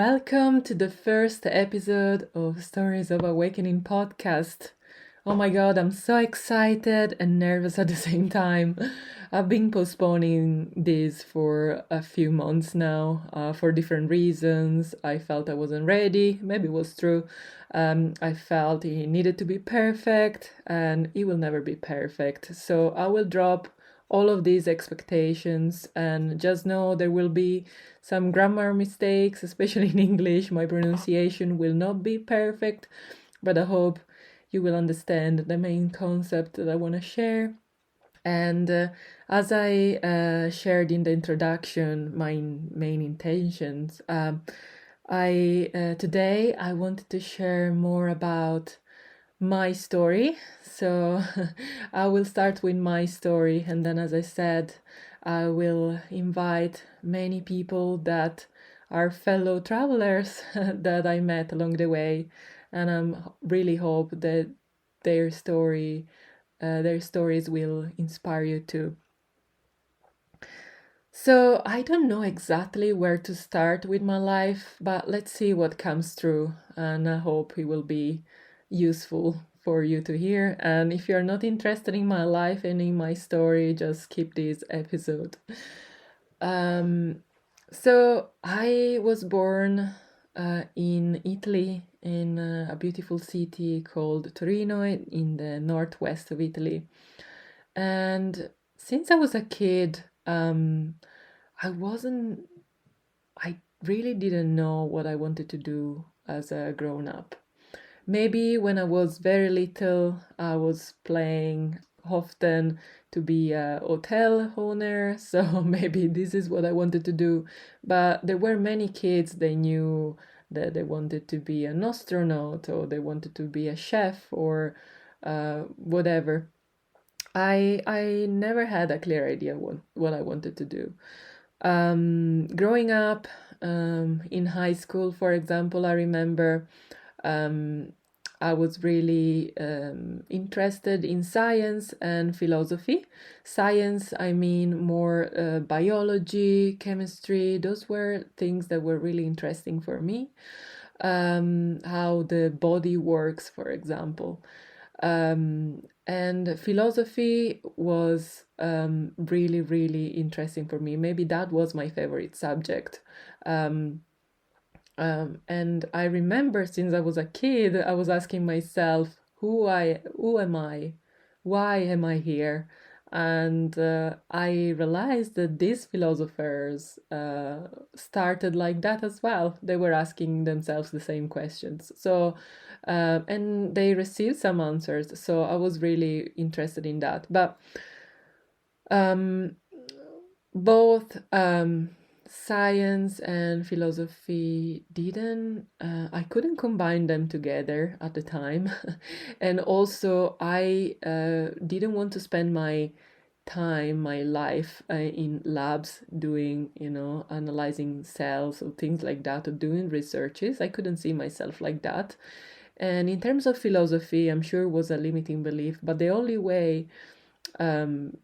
Welcome to the first episode of Stories of Awakening podcast. Oh my god, I'm so excited and nervous at the same time. I've been postponing this for a few months now for different reasons. I felt I wasn't ready, maybe it was true. I felt it needed to be perfect, and it will never be perfect. So I will drop all of these expectations and just know there will be some grammar mistakes, especially in English. My pronunciation will not be perfect, but I hope you will understand the main concept that I want to share. And as I shared in the introduction, my main intentions, today I wanted to share more about my story. So I will start with my story, and then, as I said, I will invite many people that are fellow travelers that I met along the way, and I really hope that their their stories will inspire you too. So I don't know exactly where to start with my life, but let's see what comes through, and I hope it will be useful for you to hear. And if you're not interested in my life and in my story, just skip this episode. Um, so I was born in Italy, in a beautiful city called Torino in the northwest of Italy. And since I was a kid, I wasn't, I really didn't know what I wanted to do as a grown up. Maybe when I was very little, I was playing often to be a hotel owner, so maybe this is what I wanted to do. But there were many kids, they knew that they wanted to be an astronaut or they wanted to be a chef or whatever. I never had a clear idea what I wanted to do. Growing up in high school, for example, I remember um, I was really interested in science and philosophy. Science, I mean more biology, chemistry, those were things that were really interesting for me. How the body works, for example. And philosophy was really, really interesting for me. Maybe that was my favorite subject. Um, and I remember since I was a kid, I was asking myself, who am I? Why am I here? And I realized that these philosophers started like that as well. They were asking themselves the same questions. So, and they received some answers. So I was really interested in that. But um, both science and philosophy didn't I couldn't combine them together at the time. And also I didn't want to spend my time, my life in labs doing, analyzing cells or things like that, or doing researches. I couldn't see myself like that. And in terms of philosophy, I'm sure it was a limiting belief, but the only way um,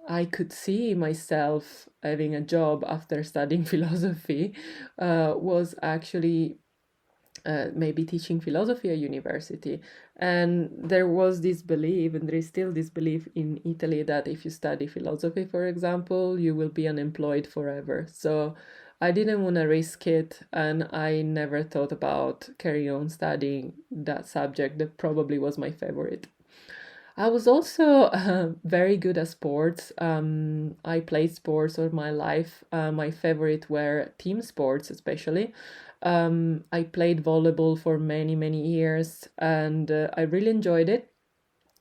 I could see myself having a job after studying philosophy was actually maybe teaching philosophy at university. And there was this belief, and there is still this belief in Italy, that if you study philosophy, for example, you will be unemployed forever. So I didn't want to risk it, and I never thought about carrying on studying that subject that probably was my favorite. I was also very good at sports. I played sports all my life. My favorite were team sports, especially. I played volleyball for many, many years, and I really enjoyed it.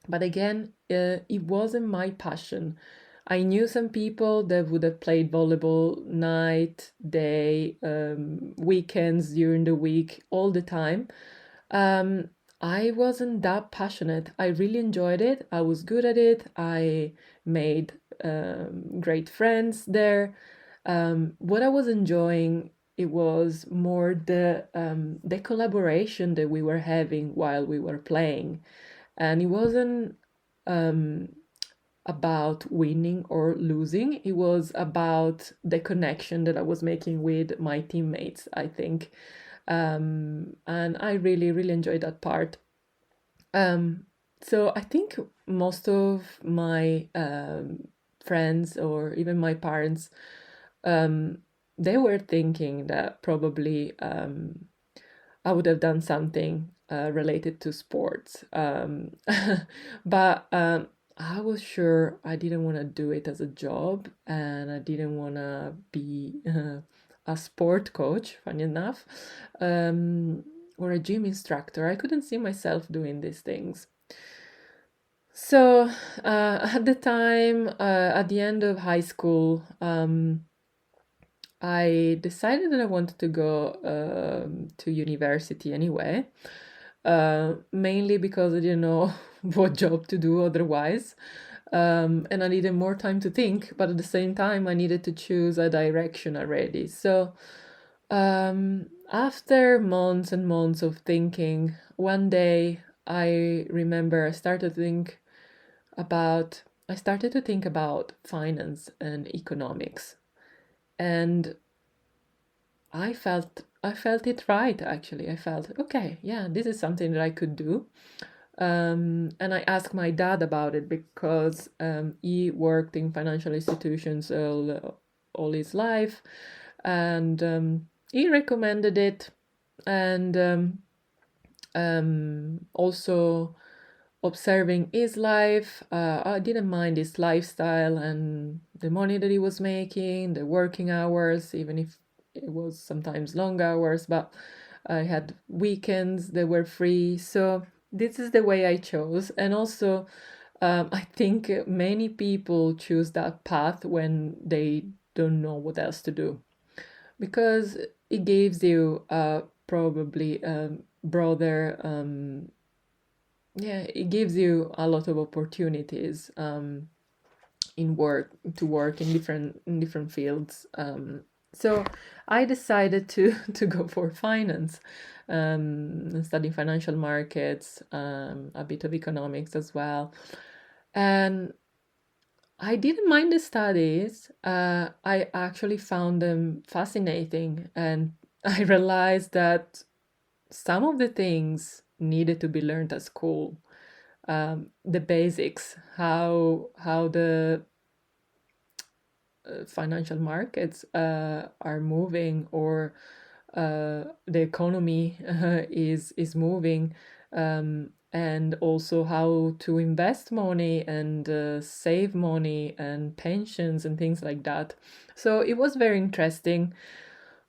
But again, it wasn't my passion. I knew some people that would have played volleyball night, day, weekends, during the week, all the time. Um, I wasn't that passionate. I really enjoyed it. I was good at it. I made great friends there. What I was enjoying, it was more the collaboration that we were having while we were playing, and it wasn't um, about winning or losing. It was about the connection that I was making with my teammates, I think. And I really, really enjoyed that part. Um, so I think most of my friends or even my parents, um, they were thinking that probably I would have done something related to sports. But I was sure I didn't want to do it as a job, and I didn't want to be a sport coach, funny enough, um, or a gym instructor. I couldn't see myself doing these things. So at the time, at the end of high school, I decided that I wanted to go to university anyway, mainly because I didn't know what job to do otherwise. And I needed more time to think, but at the same time, I needed to choose a direction already. So, after months and months of thinking, one day I remember about, I started to think about finance and economics. And I felt it right actually. I felt okay, yeah, this is something that I could do. And I asked my dad about it because he worked in financial institutions all his life, and he recommended it. And also observing his life, I didn't mind his lifestyle and the money that he was making, the working hours, even if it was sometimes long hours, but I had weekends that were free. So this is the way I chose. And also, I think many people choose that path when they don't know what else to do because it gives you probably broader yeah, it gives you a lot of opportunities in work to work in different fields. So I decided to to go for finance, studying financial markets, a bit of economics as well, and I didn't mind the studies. I actually found them fascinating, and I realized that some of the things needed to be learned at school, the basics, how the financial markets are moving, or the economy is moving, and also how to invest money and save money and pensions and things like that. So it was very interesting,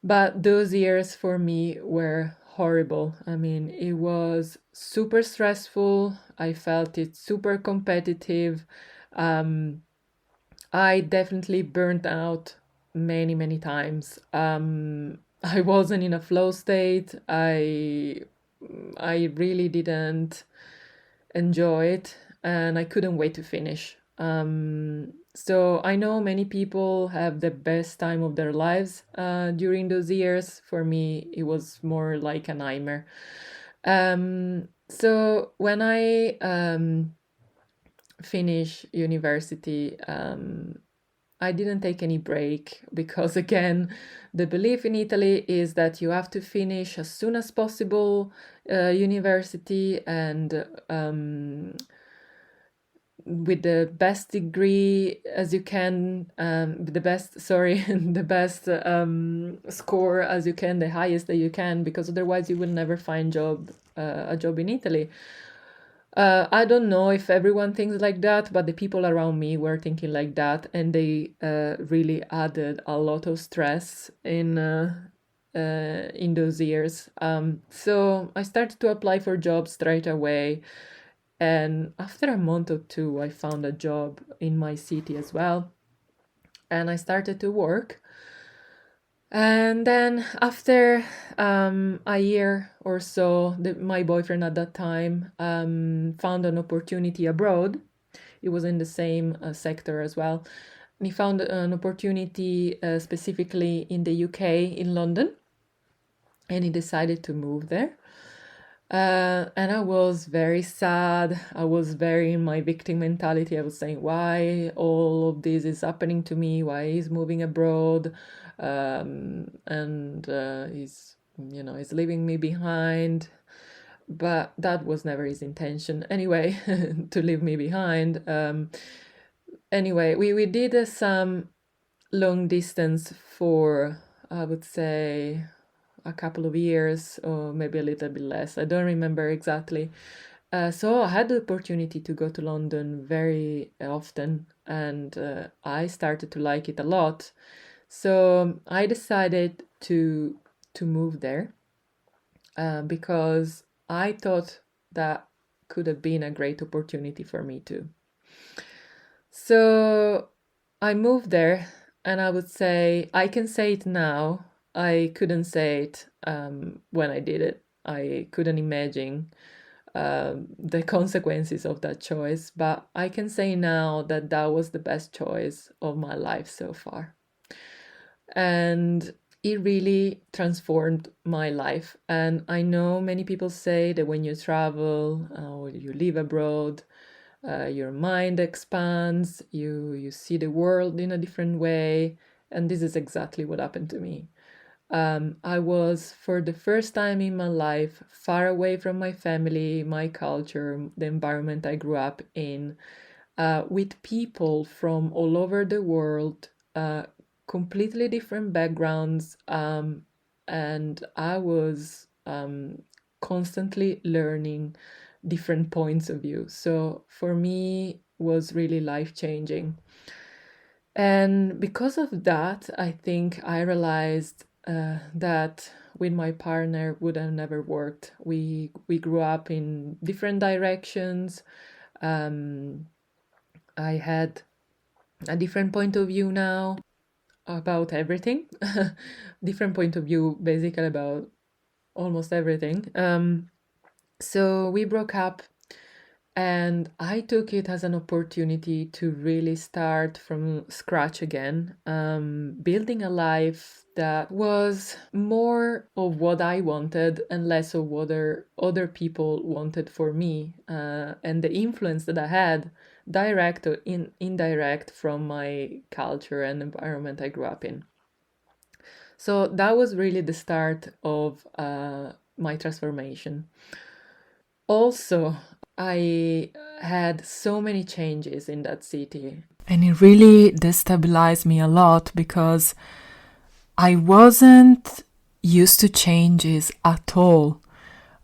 but those years for me were horrible. I mean, it was super stressful. I felt it super competitive. Um, I definitely burnt out many, many times. I wasn't in a flow state. I really didn't enjoy it, and I couldn't wait to finish. So I know many people have the best time of their lives during those years. For me, it was more like a nightmare. So when I finish university, I didn't take any break because, again, the belief in Italy is that you have to finish as soon as possible university, and with the best degree as you can, the best, sorry, the best score as you can, the highest that you can, because otherwise you will never find a job in Italy. I don't know if everyone thinks like that, but the people around me were thinking like that, and they really added a lot of stress in those years. So I started to apply for jobs straight away, and after a month or two, I found a job in my city as well, and I started to work. And then after a year or so, my boyfriend at that time found an opportunity abroad. It was in the same sector as well. And he found an opportunity specifically in the UK, in London, and he decided to move there. And I was very sad. I was very in my victim mentality. I was saying, why all of this is happening to me? Why he's moving abroad? And he's leaving me behind. But that was never his intention anyway, to leave me behind. Anyway, we did some long distance for, I would say, a couple of years or maybe a little bit less. I don't remember exactly. So I had the opportunity to go to London very often, and I started to like it a lot. So I decided to move there because I thought that could have been a great opportunity for me too. So I moved there, and I would say I can say it now. I couldn't say it when I did it. I couldn't imagine the consequences of that choice, but I can say now that that was the best choice of my life so far. And it really transformed my life. And I know many people say that when you travel or you live abroad, your mind expands, you see the world in a different way. And this is exactly what happened to me. I was, for the first time in my life, far away from my family, my culture, the environment I grew up in, with people from all over the world, completely different backgrounds, and I was constantly learning different points of view. So for me, was really life changing. And because of that, I think I realized that with my partner would have never worked. We grew up in different directions. Um, I had a different point of view now about everything. Different point of view, basically about almost everything. So we broke up, and I took it as an opportunity to really start from scratch again, building a life that was more of what I wanted and less of what other people wanted for me, and the influence that I had, direct or indirect, from my culture and environment I grew up in. So that was really the start of my transformation. Also, I had so many changes in that city. And it really destabilized me a lot because I wasn't used to changes at all.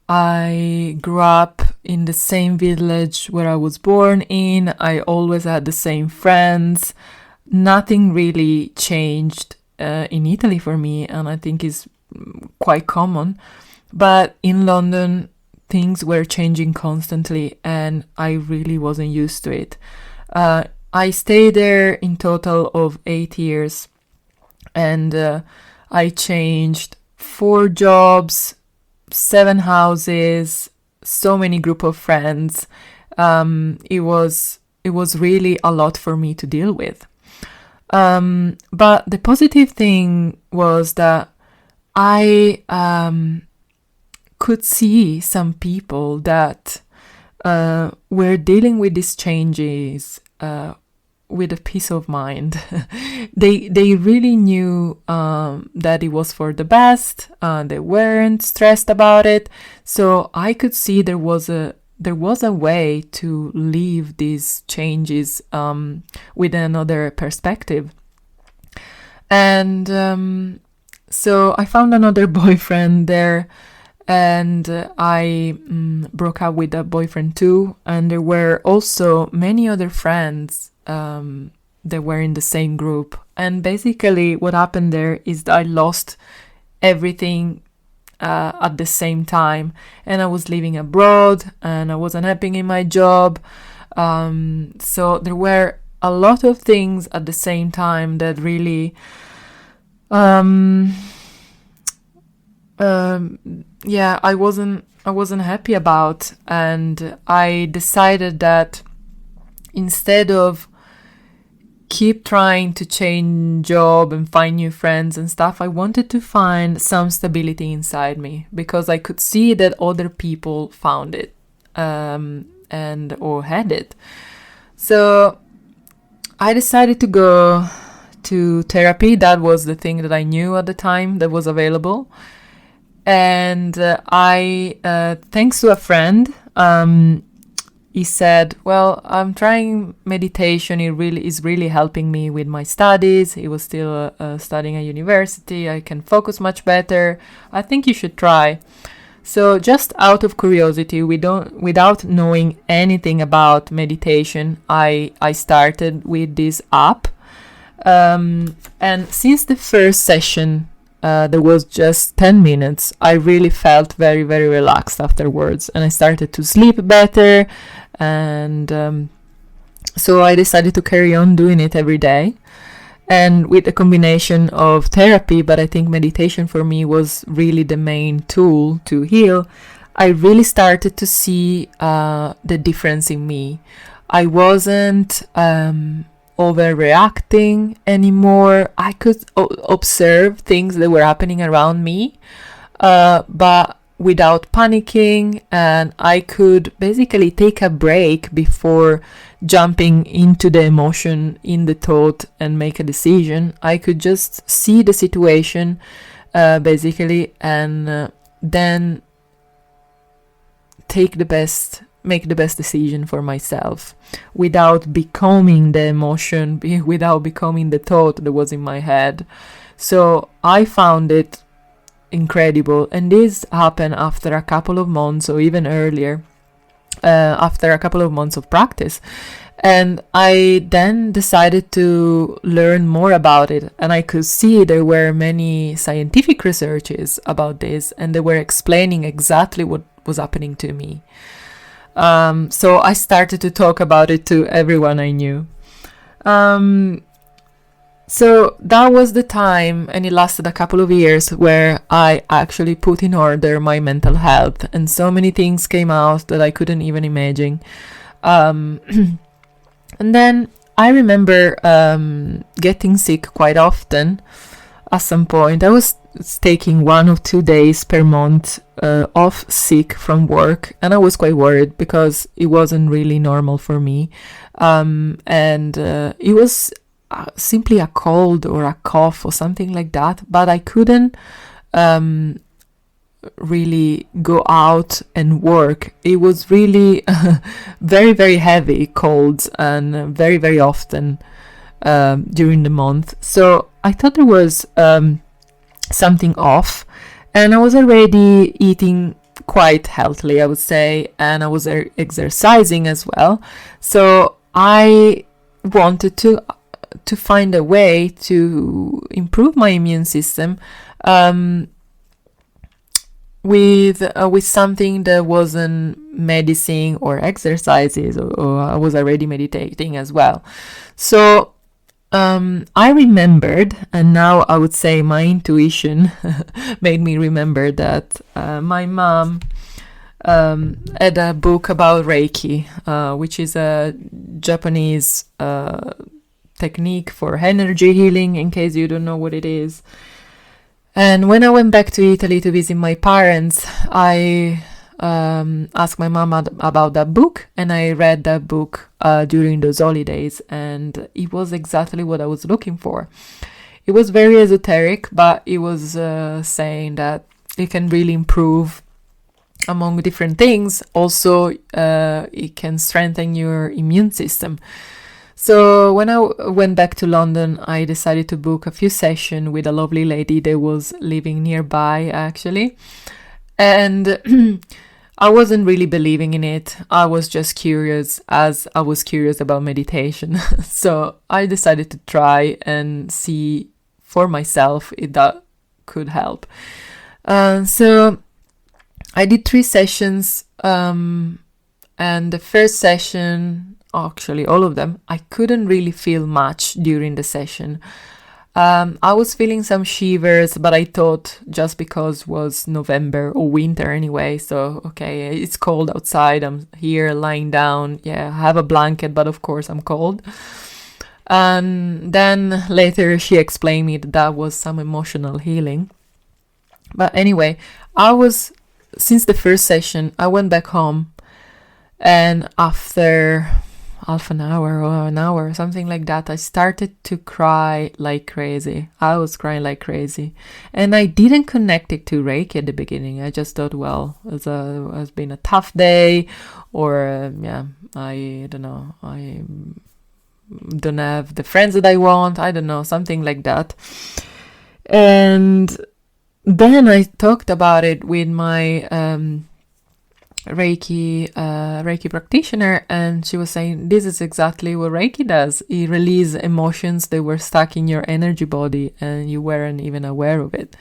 I grew up in the same village where I was born in. I always had the same friends. Nothing really changed in Italy for me, and I think is quite common. But in London, things were changing constantly, and I really wasn't used to it. I stayed there in total of 8 years, and I changed 4 jobs, 7 houses, so many group of friends. It was really a lot for me to deal with. But the positive thing was that I could see some people that were dealing with these changes with a peace of mind. They really knew that it was for the best. They weren't stressed about it. So I could see there was a way to leave these changes with another perspective. And so I found another boyfriend there, and I broke up with that boyfriend too. And there were also many other friends that were in the same group. And basically what happened there is that I lost everything at the same time, and I was living abroad and I wasn't happy in my job. So there were a lot of things at the same time that really I wasn't happy about. And I decided that instead of keep trying to change job and find new friends and stuff, I wanted to find some stability inside me, because I could see that other people found it, and or had it. So I decided to go to therapy. That was the thing that I knew at the time that was available. And thanks to a friend, he said, well, I'm trying meditation. It really is really helping me with my studies. He was still studying at university. I can focus much better. I think you should try. So just out of curiosity, without knowing anything about meditation, I started with this app. And since the first session, there was just 10 minutes, I really felt very, very relaxed afterwards. And I started to sleep better. And so I decided to carry on doing it every day. And with a combination of therapy, but I think meditation for me was really the main tool to heal, I really started to see the difference in me. I wasn't overreacting anymore. I could observe things that were happening around me, but without panicking, and I could basically take a break before jumping into the emotion, in the thought, and make a decision. I could just see the situation, basically, and then make the best decision for myself, without becoming the emotion, without becoming the thought that was in my head. So I found it incredible, and this happened after a couple of months, or even earlier, after a couple of months of practice. And I then decided to learn more about it, and I could see there were many scientific researches about this, and they were explaining exactly what was happening to me. So I started to talk about it to everyone I knew. So that was the time, and it lasted a couple of years, where I actually put in order my mental health, and so many things came out that I couldn't even imagine. And then I remember getting sick quite often. At some point, I was taking 1 or 2 days per month off sick from work, and I was quite worried because it wasn't really normal for me. And it was simply a cold or a cough or something like that, but I couldn't really go out and work. It was really very, very heavy colds, and very, very often during the month. So I thought there was something off, and I was already eating quite healthily, I would say, and I was exercising as well. So I wanted to find a way to improve my immune system with something that wasn't medicine or exercises, or I was already meditating as well. So I remembered, and now I would say my intuition made me remember that my mom had a book about Reiki, which is a Japanese technique for energy healing, in case you don't know what it is. And when I went back to Italy to visit my parents, I asked my mom about that book, and I read that book during those holidays, and it was exactly what I was looking for. It was very esoteric, but it was saying that it can really improve among different things. Also, it can strengthen your immune system. So when I went back to London, I decided to book a few sessions with a lovely lady that was living nearby, actually. And I wasn't really believing in it. I was just curious, as I was curious about meditation. So I decided to try and see for myself if that could help. So I did 3 sessions, and the first session, actually all of them, I couldn't really feel much during the session. I was feeling some shivers, but I thought just because it was November or winter anyway, so okay, it's cold outside, I'm here lying down, yeah, I have a blanket, but of course I'm cold. And then later she explained me that that was some emotional healing. But anyway, since the first session, I went back home, and after half an hour or an hour, something like that, I started to cry like crazy. I was crying like crazy. And I didn't connect it to Reiki at the beginning. I just thought, well, it's been a tough day, or I don't know, I don't have the friends that I want, I don't know, something like that. And then I talked about it with my Reiki practitioner, and she was saying, this is exactly what Reiki does. It releases emotions that were stuck in your energy body and you weren't even aware of it.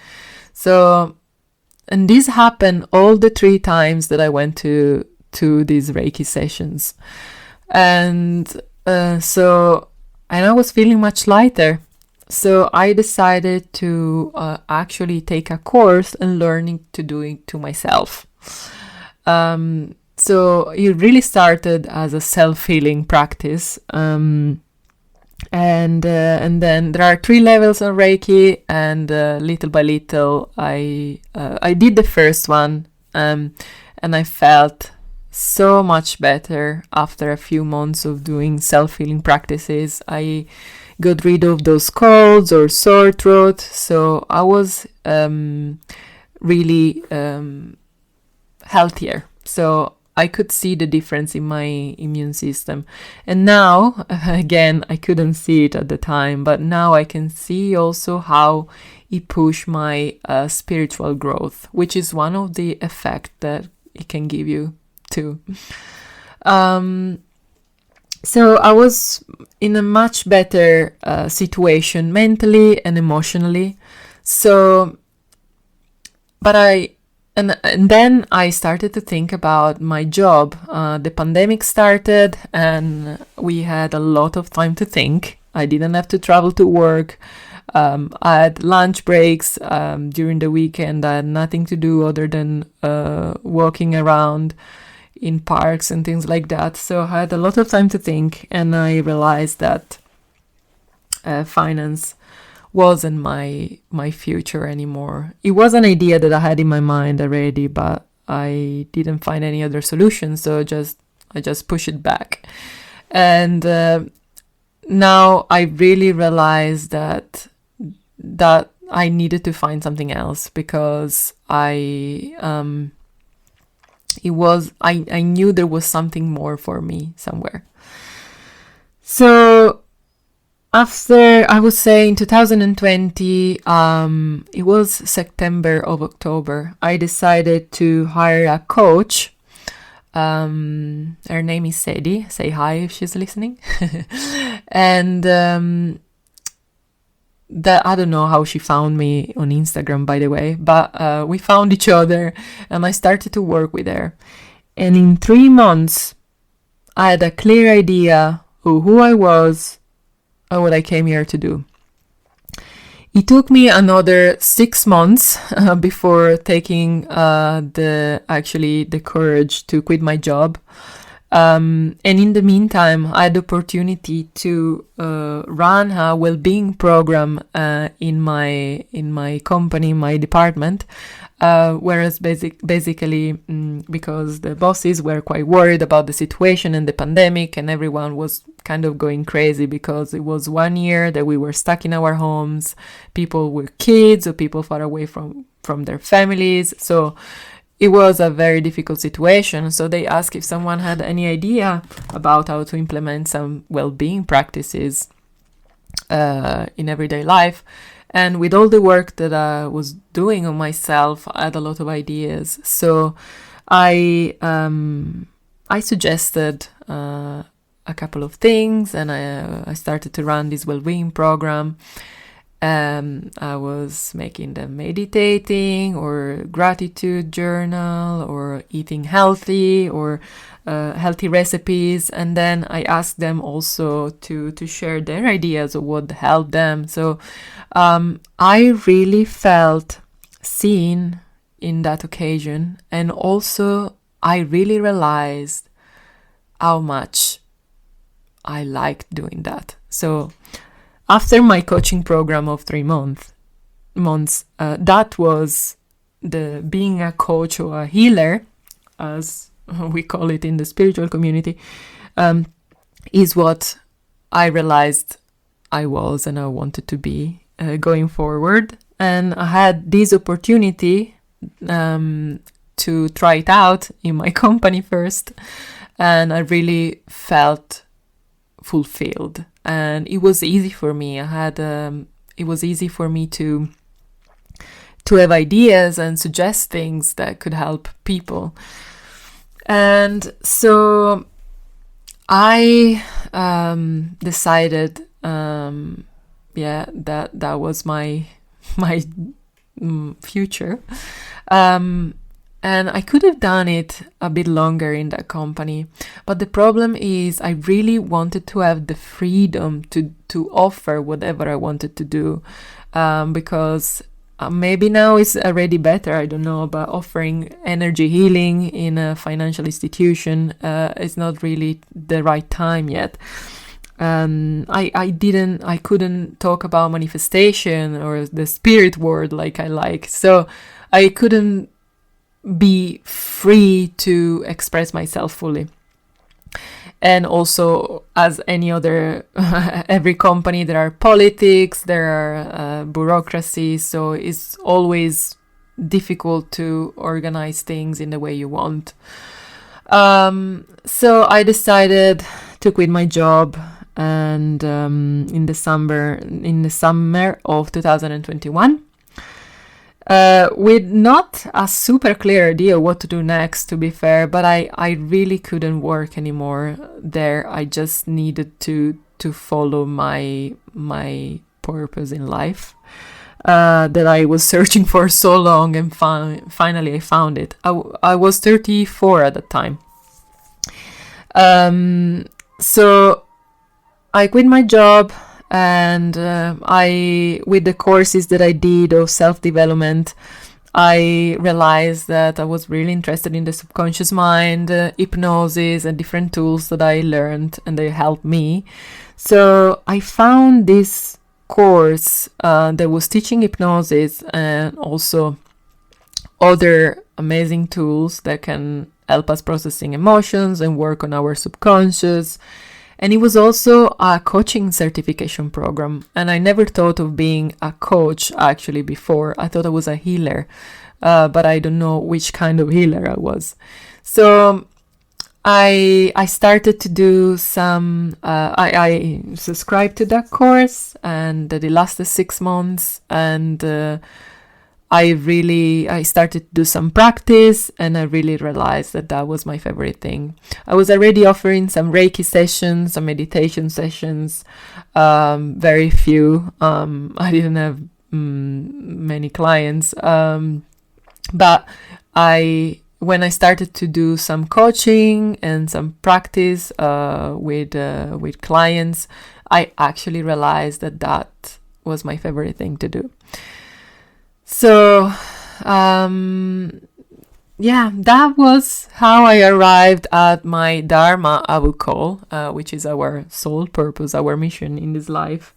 So, and this happened all the 3 times that I went to these Reiki sessions. And and I was feeling much lighter. So I decided to actually take a course and learning to do it to myself. So it really started as a self-healing practice. And then there are 3 levels of Reiki, and little by little I did the first one, and I felt so much better after a few months of doing self-healing practices. I got rid of those colds or sore throat, so I was really healthier. So I could see the difference in my immune system. And now, again, I couldn't see it at the time, but now I can see also how it pushed my spiritual growth, which is one of the effects that it can give you too. So I was in a much better situation mentally and emotionally. So, but and then I started to think about my job. The pandemic started, and we had a lot of time to think. I didn't have to travel to work. I had lunch breaks during the weekend. I had nothing to do other than walking around in parks and things like that. So I had a lot of time to think, and I realized that finance wasn't my future anymore. It was an idea that I had in my mind already, but I didn't find any other solution, so I just pushed it back. And now I really realized that I needed to find something else, because I knew there was something more for me somewhere. So after, I would say in 2020, it was September or October, I decided to hire a coach. Her name is Sadie. Say hi if she's listening. And that, I don't know how she found me on Instagram, by the way, but we found each other, and I started to work with her. And in 3 months, I had a clear idea of who I was and what I came here to do. It took me another 6 months before taking the courage to quit my job. And in the meantime, I had the opportunity to run a well-being program in my company, my department. Whereas basically, because the bosses were quite worried about the situation and the pandemic, and everyone was kind of going crazy because it was 1 year that we were stuck in our homes, people with kids or people far away from their families. So it was a very difficult situation. So they asked if someone had any idea about how to implement some well-being practices in everyday life. And with all the work that I was doing on myself, I had a lot of ideas. So I suggested a couple of things, and I started to run this well-being program. I was making them meditating or gratitude journal or eating healthy or healthy recipes. And then I asked them also to share their ideas of what helped them. So I really felt seen in that occasion. And also I really realized how much I liked doing that. So after my coaching program of 3 months, that was the being a coach or a healer, as we call it in the spiritual community, is what I realized I was and I wanted to be going forward. And I had this opportunity to try it out in my company first, and I really felt fulfilled. And it was easy for me. It was easy for me to have ideas and suggest things that could help people. And so I decided, that was my future. And I could have done it a bit longer in that company. But the problem is I really wanted to have the freedom to offer whatever I wanted to do. Because maybe now it's already better, I don't know, but offering energy healing in a financial institution is not really the right time yet. I couldn't talk about manifestation or the spirit world like I like. So I couldn't be free to express myself fully. And also, as any other, every company, there are politics, there are bureaucracy, so it's always difficult to organize things in the way you want. So I decided to quit my job, and in the summer of 2021. With not a super clear idea what to do next, to be fair, but I really couldn't work anymore there. I just needed to follow my purpose in life that I was searching for so long, and finally I found it. I was 34 at the time. So I quit my job. And with the courses that I did of self-development, I realized that I was really interested in the subconscious mind, hypnosis, and different tools that I learned, and they helped me. So I found this course that was teaching hypnosis and also other amazing tools that can help us processing emotions and work on our subconscious. And it was also a coaching certification program. And I never thought of being a coach actually before. I thought I was a healer, but I don't know which kind of healer I was. So I started to do some, I subscribed to that course, and it lasted 6 months. And I started to do some practice, and I really realized that was my favorite thing. I was already offering some Reiki sessions, some meditation sessions, very few. I didn't have many clients, but when I started to do some coaching and some practice with clients, I actually realized that was my favorite thing to do. So, that was how I arrived at my Dharma, I would call, which is our soul purpose, our mission in this life.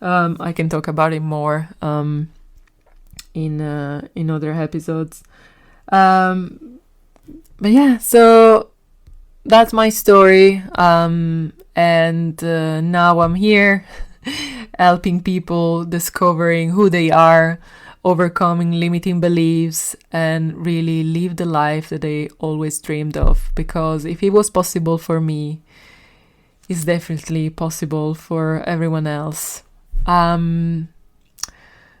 I can talk about it more in other episodes. But yeah, so that's my story. And now I'm here helping people discovering who they are, overcoming limiting beliefs, and really live the life that they always dreamed of. Because if it was possible for me, it's definitely possible for everyone else.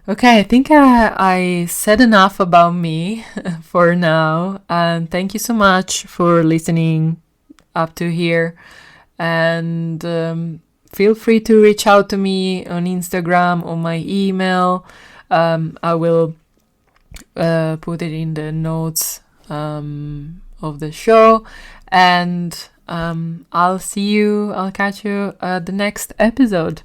Okay, I think I said enough about me for now. And thank you so much for listening up to here. And feel free to reach out to me on Instagram, on my email. I will put it in the notes of the show. And I'll catch you at the next episode.